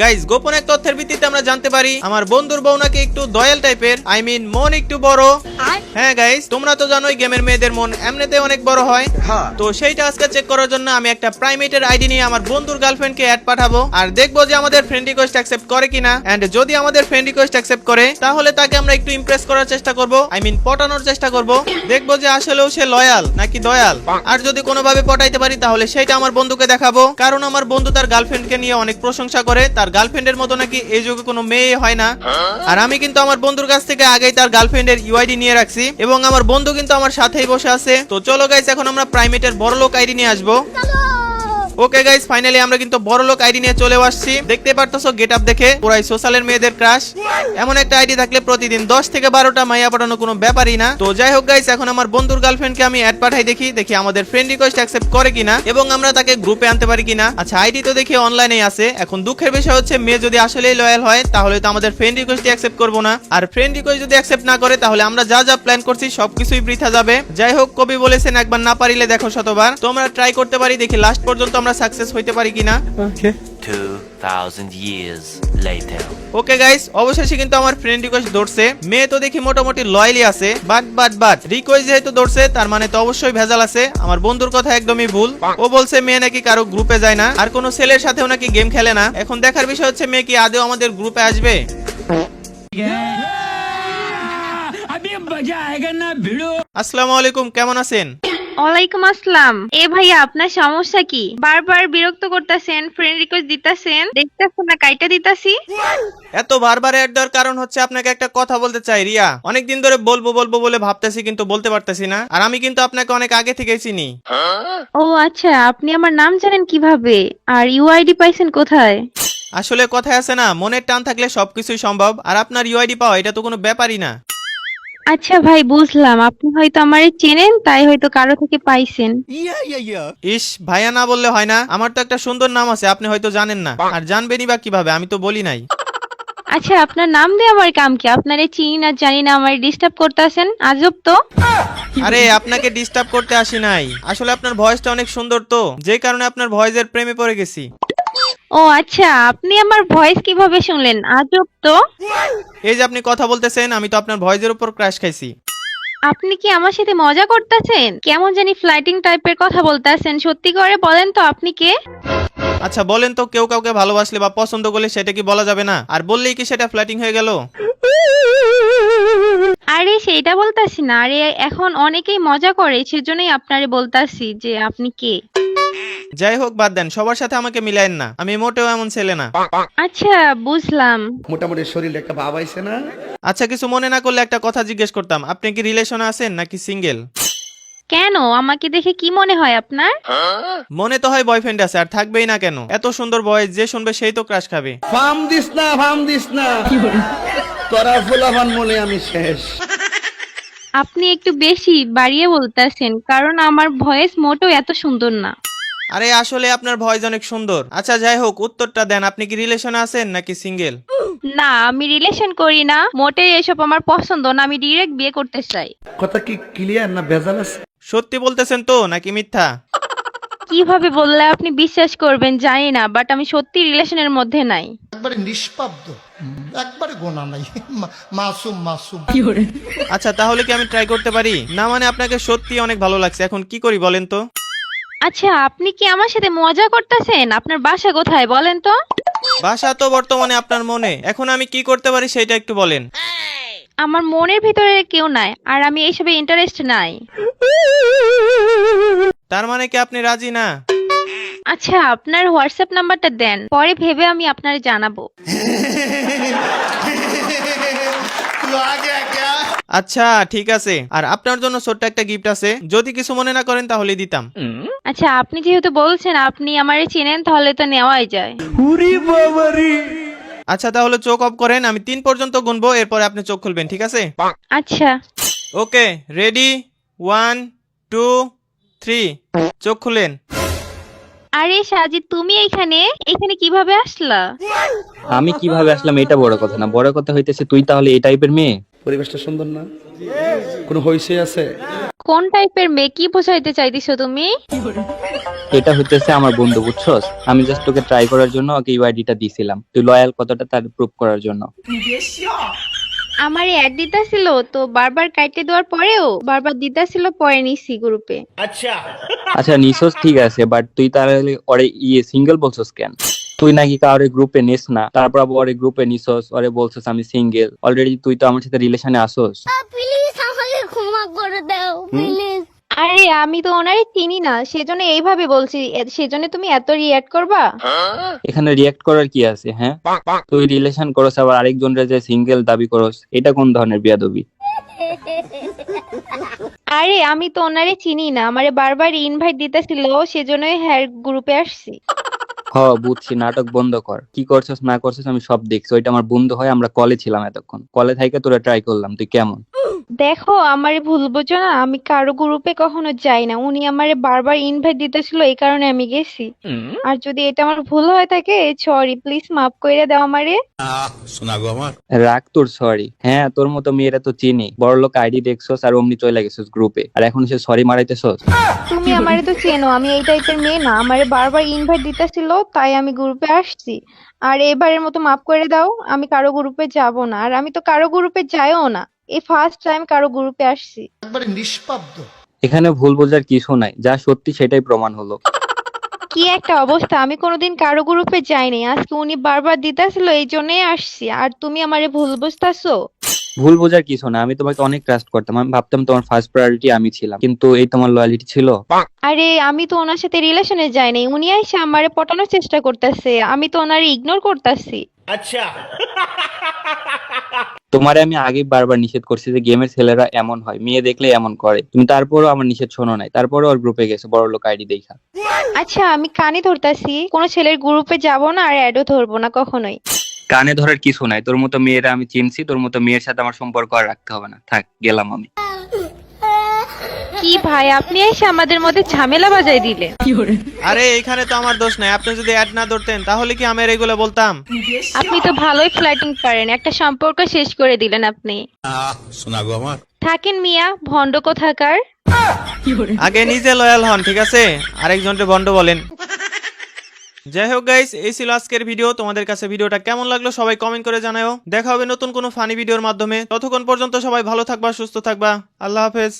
Guys, গোপন এক তথ্যের ভিত্তিতে আমরা জানতে পারি আমার বন্ধুর বউ নাকি একটু দয়াল টাইপের, আই মিন মন একটু বড়। হ্যাঁ গাইস, তোমরা তো জানোই গেমের মেয়েদের মন এমনিতে অনেক বড় হয়। তো সেইটা আজকে চেক করার জন্য আমি একটা প্রাইমেটের আইডি নিয়ে আমার বন্ধুর গার্লফ্রেন্ডকে অ্যাড পাঠাবো আর দেখবো যে আমাদের ফ্রেন্ড রিকোয়েস্ট অ্যাকসেপ্ট করে কিনা। এন্ড যদি আমাদের ফ্রেন্ড রিকোয়েস্ট অ্যাকসেপ্ট করে তাহলে তাকে আমরা একটু ইমপ্রেস করার চেষ্টা করব, আই মিন পটানোর চেষ্টা করব। দেখবো যে আসলেও সে লয়াল নাকি দয়াল। আর যদি কোনোভাবে পটাইতে পারি তাহলে সেটা আমার বন্ধুকে দেখাবো, কারণ আমার বন্ধু তার গার্লফ্রেন্ডকে নিয়ে অনেক প্রশংসা করে। তার গার্লফ্রেন্ডের মতো নাকি এই যুগে কোনো মেয়ে হয় না। আর আমি কিন্তু আমার বন্ধুর কাছ থেকে আগেই তার গার্লফ্রেন্ডের ইউআইডি নিয়ে রাখছি এবং আমার বন্ধু কিন্তু আমার সাথেই বসে আছে। তো চলো গাইস, এখন আমরা প্রাইমেটের বড়লোক আইডি নিয়ে আসবো। ওকে গাইস, ফাইনালি আমরা কিন্তু বড়লোক আইডি নিয়ে চলে আসছি। দেখতে পারতেছো গেটআপ দেখে পুরাই সোশ্যালের মেয়েদের ক্রাশ। এমন একটা আইডি থাকলে প্রতিদিন 10 থেকে 12টা মাইয়া পাঠানো কোনো ব্যাপারই না। তো যাই হোক গাইস, এখন আমার বন্ধুর গার্লফ্রেন্ডকে আমি অ্যাড পাঠাই, দেখি আমাদের ফ্রেন্ড রিকোয়েস্ট অ্যাকসেপ্ট করে কিনা এবং আমরা তাকে গ্রুপে আনতে পারি কিনা। আচ্ছা, আইডি তো দেখি অনলাইনেই আছে। এখন দুঃখের বিষয় হচ্ছে মেয়ে যদি আসলেই লয়াল হয় তাহলে তো আমাদের ফ্রেন্ড রিকোয়েস্ট অ্যাকসেপ্ট করবো না। আর ফ্রেন্ড রিকোয়েস্ট যদি অ্যাকসেপ্ট না করে তাহলে আমরা যা যা প্ল্যান করছি সবকিছুই বৃথা যাবে। যাই হোক, কবি বলেছেন একবার না পারিলে দেখো শতবার। তো আমরা ট্রাই করতে পারি, দেখি লাস্ট পর্যন্ত আমরা সাকসেস হইতে পারি কিনা। 2000 years later. ওকে গাইস, অবশেষে কিন্তু আমার ফ্রেন্ড রিকোয়েস্ট ধরছে। মেয়ে তো দেখি মোটামুটি লয়ালি আছে, বাট রিকোয়েস্ট যেহেতু ধরছে তার মানে তো অবশ্যই ভেজাল আছে। আমার বন্ধুর কথা একদমই ভুল। ও বলছে মেয়ে নাকি কারো গ্রুপে যায় না আর কোনো ছেলের সাথেও নাকি গেম খেলে না। এখন দেখার বিষয় হচ্ছে মেয়ে কি আদৌ আমাদের গ্রুপে আসবে। আসসালামু আলাইকুম, কেমন আছেন? ওয়ালাইকুম আসসালাম। এ ভাইয়া, আপনার সমস্যা কি? বারবার বিরক্ত করতেছেন, ফ্রেন্ড রিকোয়েস্ট দিতাছেন, দেখতেছেন না কাইটা দিতাছি। এত বারবার অ্যাড দেওয়ার কারণ হচ্ছে আপনাকে একটা কথা বলতে চাই রিয়া। অনেকদিন ধরে বলবো বলে ভাবতেছি কিন্তু বলতে পারতেছি না। আর আমি কিন্তু আপনাকে অনেক আগে থেকেই চিনি। ও আচ্ছা, আপনি আমার নাম জানেন কিভাবে? আর ইউআইডি পাইছেন কোথায়? আসলে কথায় আছে না, মনের টান থাকলে সবকিছুই সম্ভব। আর আপনার ইউআইডি পাওয়া এটা তো কোনো ব্যাপারই না। আচ্ছা ভাই, বুঝলাম আপনি হয়তো আমারে চেনেন, তাই হয়তো কারো থেকে পাইছেন। ইস, ভাইয়া না বললে হয় না। আমার তো একটা সুন্দর নাম আছে, আপনি হয়তো জানেন না। আর জানবেনই বা কিভাবে, আমি তো বলি নাই। আচ্ছা, আপনার নাম দিয়ে আমার কাম কি? আপনারে চিনি না জানি না আমারে ডিস্টার্ব করতেছেন, আজব তো। আরে আপনাকে ডিস্টার্ব করতে আসি নাই, আসলে আপনার ভয়েসটা অনেক সুন্দর তো, যে কারণে আপনার ভয়েসের প্রেমে পড়ে গেছি। ও আচ্ছা, আপনি আমার ভয়েস কিভাবে শুনলেন? আজব তো। এই যে আপনি কথা বলতেছেন, আমি তো আপনার ভয়েসের উপর ক্র্যাশ খাইছি। আপনি কি আমার সাথে মজা করতেছেন? কেমন জানি ফ্লাইটিং টাইপের কথা বলতেছেন। সত্যি করে বলেন তো আপনি কে? আচ্ছা বলেন তো, কেউ কাউকে ভালোবাসলে বা পছন্দ করলে সেটা কি বলা যাবে না? আর বললেই কি সেটা ফ্ল্যাটিং হয়ে গেল? আরে সেইটা বলতাছি না, আরে এখন অনেকেই মজা করে, সেজন্যই আপনারে বলতাছি যে আপনি কে। যাই হোক, বাদ দেন, সবার সাথে আমাকে মিলায়েন না, আমি মোটেও এমন ছেলে না। আচ্ছা বুঝলাম। মোটামুটি শরীরে একটা ভাব আইছে না? আচ্ছা, কিছু মনে না করলে একটা কথা জিজ্ঞেস করতাম, আপনি কি রিলেশনে আছেন নাকি সিঙ্গেল? কেন, আমাকে দেখে কি মনে হয় আপনার? মনে তো হয় বয়ফ্রেন্ড আছে, আর থাকবেই না কেন? এত সুন্দর ভয়েস, যে শুনবে সেই তো ক্রাশ খাবে। ফার্ম দিস না তোরা ফুলাফান মনে আমি শেষ। আপনি একটু বেশি বাড়িয়ে বলতেছেন, কারণ আমার ভয়েস মোটেও এত সুন্দর না। আরে আসলে আপনার ভয়েস অনেক সুন্দর। আচ্ছা যাই হোক, উত্তরটা দেন, আপনি কি রিলেশনে আছেন নাকি সিঙ্গেল? না, আমি রিলেশন করি না, মোটেই এসব আমার পছন্দ না, আমি ডিরেক্ট বিয়ে করতে চাই। কথা কি ক্লিয়ার না ভেজাল আছে? সত্যি বলতেছেন তো নাকি মিথ্যা? কিভাবে বললে আপনি বিশ্বাস করবেন জানি না, বাট আমি সত্যি রিলেশনের মধ্যে নাই। একবারে নিষ্পাব্দ, একবারে গোনা নাই, মাসুম। আচ্ছা তাহলে কি আমি ট্রাই করতে পারি? না মানে আপনাকে সত্যি অনেক ভালো লাগছে, এখন কি করি বলেন তো? আচ্ছা, আপনি কি আমার সাথে মজা করতেছেন? আপনার বাসা কোথায় বলেন তো? বাসা তো বর্তমানে আপনার মনে, এখন আমি কি করতে পারি সেটা একটু বলেন। আমার মনের ভিতরে কেউ নাই, আর আমি এইসবে ইন্টারেস্ট নাই। তার মানে কি আপনি রাজি না? আচ্ছা, আপনার হোয়াটসঅ্যাপ নাম্বারটা দেন, পরে ভেবে আমি আপনারে জানাবো। আচ্ছা ঠিক আছে, আর আপনার জন্য ছোট্ট একটা গিফট আছে, যদি কিছু মনে না করেন তাহলে দিতাম। আচ্ছা, আপনি যেহেতু বলছেন আপনি আমারে চেনেন, তাহলে তো নেওয়াই যায়। আচ্ছা তাহলে চোখ অফ করেন, আমি 3 পর্যন্ত গুনবো, এরপরে আপনি চোখ খুলবেন, ঠিক আছে? আচ্ছা। ওকে, রেডি, 1 2 3, চোখ খুলেন। আরে সাজিদ, তুমি এখানে এখানে কিভাবে আসলা? আমি কিভাবে আসলাম এটা বড় কথা না, বড় কথা হইতেছে তুই তাহলে এই টাইপের মেয়ে? পরিবেশটা সুন্দর না? কোনো হইছে আছে? কোন টাইপের মেয়ে, কি বোঝাইতে চাইতেছো তুমি? এটা হইতেছে আমার বন্ধু, বুঝছস? আমি জাস্ট তোকে ট্রাই করার জন্য ওকে ইউআইডিটা দিছিলাম, তুই লয়াল কতটা তার প্রুভ করার জন্য। আমার অ্যাড দিতাছিল তো, বারবার কাইটে দেওয়ার পরেও বারবার দিতাছিল, পরে নিছি গ্রুপে। আচ্ছা নিছস ঠিক আছে, বাট তুই তাহলে ওরে সিঙ্গেল বলছস কেন? তুই নাকি কাউরে গ্রুপে নিস না, তারপর আবার ওরে গ্রুপে নিছস, ওরে বলছস আমি সিঙ্গেল। অলরেডি তুই তো আমার সাথে রিলেশনে আসোস। প্লিজ আমাকে ক্ষমা করে দাও প্লিজ। আরে আমি তো ওনারে চিনি না, সেজন্য এইভাবে বলছি, সেজন্য তুমি এত রিঅ্যাক্ট করবা? এখানে রিয়াক্ট করার কি আছে? হ্যাঁ, তুই রিলেশন করস আবার আরেকজনের যে সিঙ্গেল দাবি করস, এটা কোন ধরনের বিয়াদবি? আরে আমি তো ওনারে চিনি না, আমারে বারবার ইনভাইট দিতেছিল, সেজন্যই হ্যার গ্রুপে আসছি। হ বুঝছি, নাটক বন্ধ কর। কি করছস না করছস আমি সব দেখছি। ওইটা আমার বন্ধু হয়, আমরা কলে ছিলাম এতক্ষণ, কলে থাইকে তোরা ট্রাই করলাম। তুই কেমন? দেখো আমারে ভুল বুঝো না, আমি কারো গ্রুপে কখনো যাই না, উনি আমারে বারবার ইনভাইট দিতেছিল, এই কারণে আমি গেছি। আর যদি এটা আমার ভুল হয়ে থাকে, সরি, প্লিজ মাফ কইরা দাও আমারে। রাখ তোর সরি। হ্যাঁ, তোর মতো মেয়েরা তো চিনি, বড়লোক আইডি দেখছস আর অমনি চলে গেছস গ্রুপে, আর এখন সে সরি মারাইতেছস। তুমি আমারে তো চেনো, আমি এই টাইপের মেয়ে না, আমারে বারবার ইনভাইট দিতেছিল, তাই আমি গ্রুপে আসছি। আর এবারের মতো মাফ করে দাও, আমি কারো গ্রুপে যাব না, আর আমি তো কারো গ্রুপে যাইও না, এই ফার্স্ট টাইম কারো গ্রুপে আসছি। একবারে নিষ্পাব্দ। এখানে ভুল বোঝার কিছু নাই, যা সত্যি সেটাই প্রমাণ হলো। কি একটা অবস্থা, আমি কোনোদিন কারো গ্রুপে যাইনি, আজকে উনি বারবার দিতেছিল, এই জন্যই আসছি, আর তুমি আমারে ভুল বুঝতাছো। ভুল বোঝার কিছু না, আমি তোমাকে অনেক ট্রাস্ট করতাম, আমি ভাবতাম তোমার ফার্স্ট প্রায়োরিটি আমি ছিলাম, কিন্তু এই তোমার লয়ালিটি ছিল। আরে আমি তো ওনার সাথে রিলেশনে যাইনি, উনি এসে আমারে পটানোর চেষ্টা করতেছে, আমি তো ওনারে ইগনোর করতেছি। তোমারে আমি আগে বারবার নিষেধ করছি যে গেমের ছেলেরা এমন হয়, মেয়ে দেখলে এমন করে, তুমি তারপরও আমার নিষেধ শোনো নাই, তারপরও ওর গ্রুপে গেছো বড়লোক আইডি দেখা। আচ্ছা আমি কানে ধরতাছি, কোনো ছেলের গ্রুপে যাব না, আর অ্যাডও ধরবো না কখনোই। কানে ধরার কিছু নাই, তোর মতো মেয়েরা আমি চিনছি, তোর মতো মেয়ের সাথে আমার সম্পর্ক আর রাখতে হবে না, থাক গেলাম আমি। কি ভাই, আপনি এসে আমাদের মধ্যে ঝামেলা বাজাই দিলে। আরে এখানে তো আমার দোষ নাই, আপনি যদি অ্যাড না ধরতেন তাহলে কি আমি আর এগুলো বলতাম? আপনি তো ভালোই ফ্লার্টিং পারেন, একটা সম্পর্ক শেষ করে দিলেন আপনি। থাকেন মিয়া, ভন্ড কোথাকার। আগে নিজে লয়াল হন, ঠিক আছে? আরেকজনকে বন্ড বলেন। যাই হোক গাইস, এই ছিল আজকের ভিডিও। তোমাদের কাছে ভিডিওটা কেমন লাগলো সবাই কমেন্ট করে জানাও। দেখা হবে নতুন কোনো ফানি ভিডিওর মাধ্যমে। ততক্ষণ পর্যন্ত সবাই ভালো থাকবা, সুস্থ থাকবা। আল্লাহ হাফেজ।